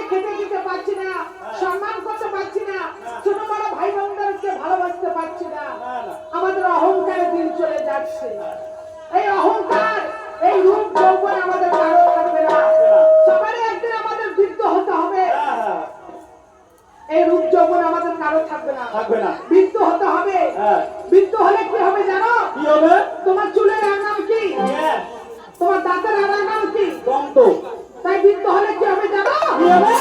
খেতে দিতে পারছি না, সম্মান করতে পারছি না, ছোট বড় ভাই বোনদেরকে ভালোবাসতে পারছি না, আমাদের অহংকারে দিন চলে যাচ্ছে। এই অহংকার, এই রূপ যৌবন আমাদের কারো থাকবে না। সবারই একদিন আমাদের বৃদ্ধ হতে হবে। এই রূপ যৌবন আমাদের কারো থাকবে না, বৃদ্ধ হতে হবে। বৃদ্ধ হলে কি হবে জানো? কি হবে? তোমার চুলের নাম কি? তোমার দাঁতের নাম কি? দন্ত। তাই বৃদ্ধ হলে কি হবে জানো? কি হবে?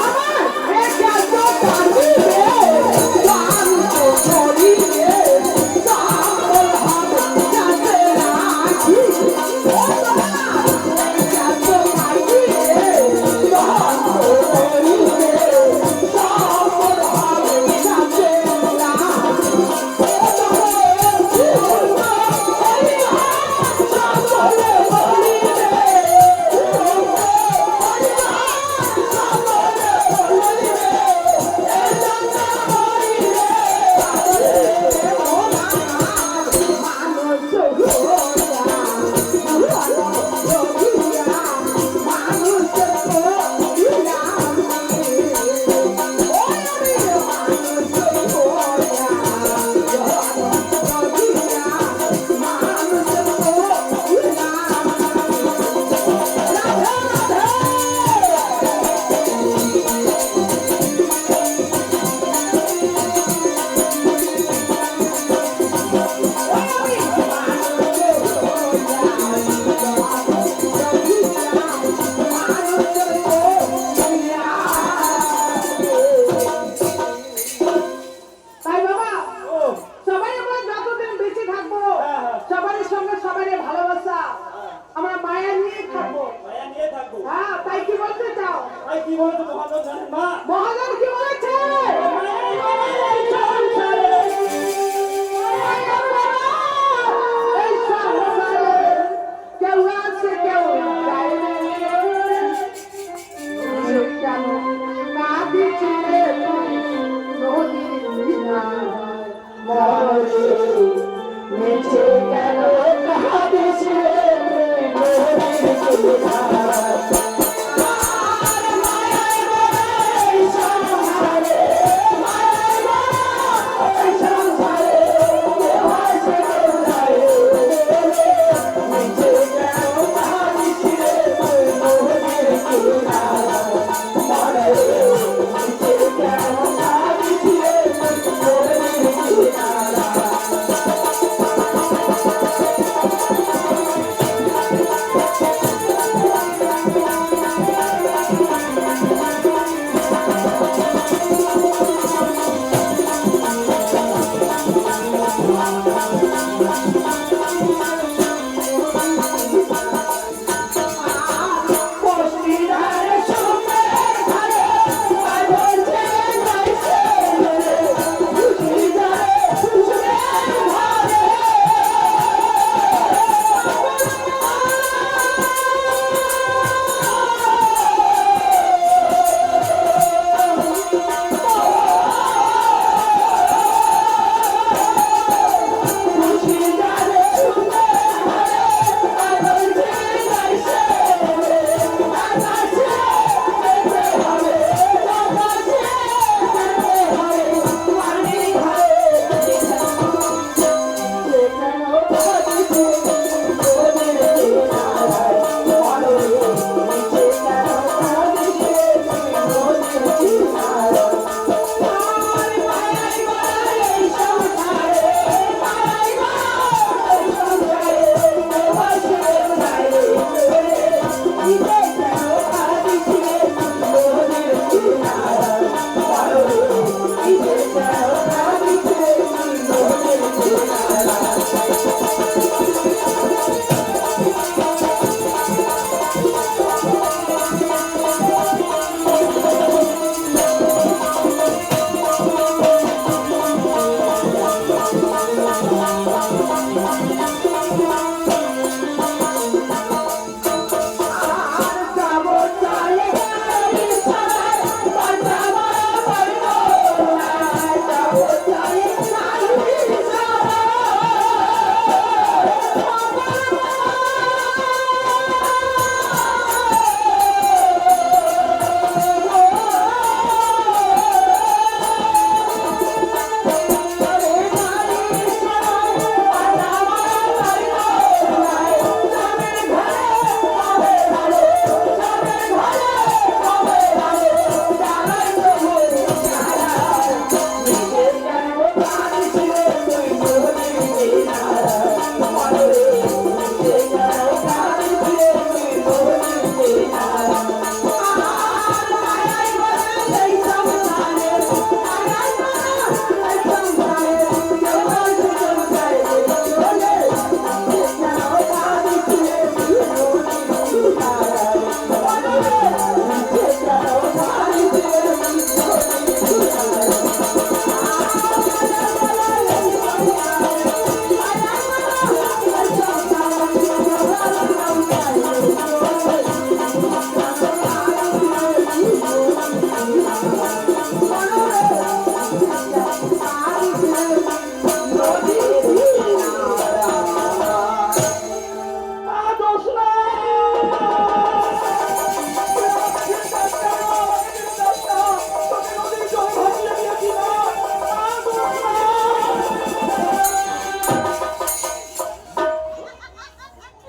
মহাজন কি বলেছে? কেউ আছে কেউ না দিচ্ছে নিচে কেন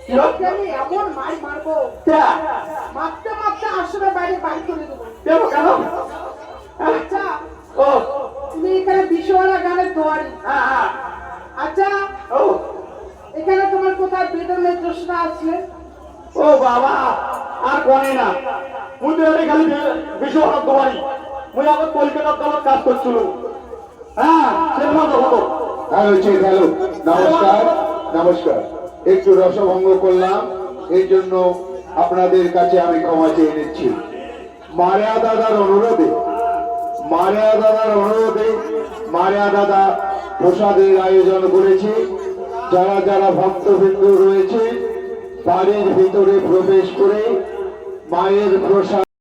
কি হলো? ওকে আমি এমন মার মারবো, কে? মারতে মারতে আসলে বাইরে বাইর করে দেবো। দেবো কেন? আচ্ছা, ও তুমি এখানে বিশ্বওয়ালা গানের দোয়ারি। হ্যাঁ হ্যাঁ আচ্ছা, ও এখানে তোমার কোথায় বেদনের জোসনা আছে? ও বাবা আর কোনে না মুই তো এর খালি বিশ্বনাথ দোয়ারি মুই আবার কলকাতার দলত কাজ করছিল হ্যাঁ সেরকম হতো হ্যালো চিফ, হ্যালো, নমস্কার নমস্কার। একটু রসভঙ্গ করলাম, এই জন্য আপনাদের কাছে আমি ক্ষমা চেয়ে নিচ্ছি। মারিয়া দাদার অনুরোধে মারিয়া দাদা প্রসাদের আয়োজন করেছে। যারা যারা ভক্তবৃন্দ রয়েছে বাড়ির ভিতরে প্রবেশ করে মায়ের প্রসাদ